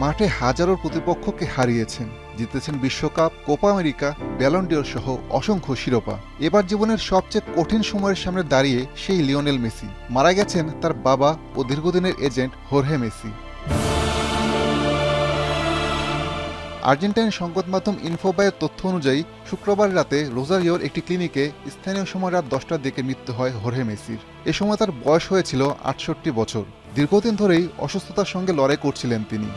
মাঠে হাজারো প্রতিপক্ষকে হারিয়েছেন, জিতেছেন বিশ্বকাপ, কোপা আমেরিকা, ব্যালন ডিওর সহ অসংখ্য শিরোপা। এবার জীবনের সবচেয়ে কঠিন সময়ের সামনে দাঁড়িয়ে সেই লিওনেল মেসি। মারা গেছেন তার বাবা ও দীর্ঘদিনের এজেন্ট হোর্হে মেসি। আর্জেন্টাইন সংবাদ মাধ্যম ইনফোবায়ের তথ্য অনুযায়ী শুক্রবার রাতে রোজারিওর একটি ক্লিনিকে স্থানীয় সময় রাত 10টার দিকে মৃত্যু হয় হোর্হে মেসির। এ সময় তার বয়স হয়েছিল 68 বছর। দীর্ঘদিন ধরেই অসুস্থতার সঙ্গে লড়াই করছিলেন তিনি।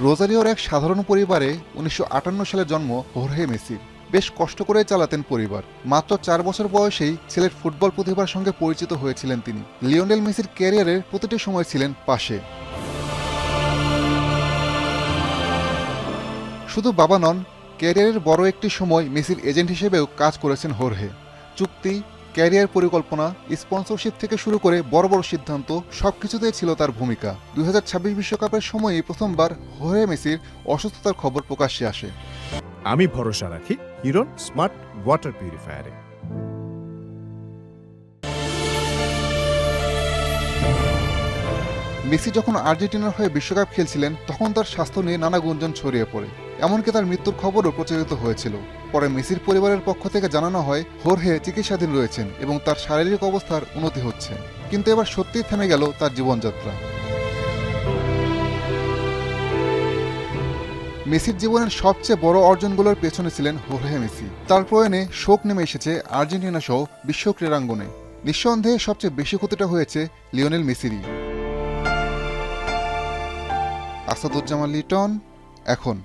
রোজারিওর এক সাধারণ পরিবারে 1958 সালে জন্ম হোর্হে মেসির। বেশ কষ্ট করে চালাতেন পরিবার। মাত্র 4 বছর বয়সেই ছেলের ফুটবল প্রতিভার সঙ্গে পরিচিত হয়েছিলেন তিনি। লিওনেল মেসির ক্যারিয়ারের প্রতিটি সময় ছিলেন পাশে। শুধু বাবা নন, ক্যারিয়ারের বড় একটি সময় মেসির এজেন্ট হিসেবেও কাজ করেছেন হোর্হে। চুক্তি, ক্যারিয়ার পরিকল্পনা, স্পন্সরশিপ থেকে শুরু করে বড় বড় সিদ্ধান্ত সবকিছুতেই ছিল তার ভূমিকা। 2026 বিশ্বকাপের সময়ই প্রথমবার হোর্হে মেসির অসুস্থতার খবর প্রকাশ্যে আসে। আমি ভরসা রাখি হিরন স্মার্ট ওয়াটার পিউরিফায়ারে। মেসি যখন আর্জেন্টিনার হয়ে বিশ্বকাপ খেলছিলেন তখন তার স্বাস্থ্য নিয়ে নানা গুঞ্জন ছড়িয়ে পড়ে। এমনকি তার মৃত্যুর খবরও প্রচারিত হয়েছিল। পরে মেসির পরিবারের পক্ষ থেকে জানানো হয় হোর্হে চিকিৎসাধীন রয়েছেন এবং তার শারীরিক অবস্থার উন্নতি হচ্ছে। কিন্তু এবার সত্যিই থেমে গেল তার জীবনযাত্রা। মেসির জীবনের সবচেয়ে বড় অর্জনগুলোর পেছনে ছিলেন হোর্হে মেসি। তার প্রয়াণে শোক নেমে এসেছে আর্জেন্টিনা সহ বিশ্ব ক্রীড়াঙ্গনে। নিঃসন্দেহে সবচেয়ে বেশি ক্ষতিটা হয়েছে লিওনেল মেসিরই। আসাদুজ্জামান লিটন, এখন।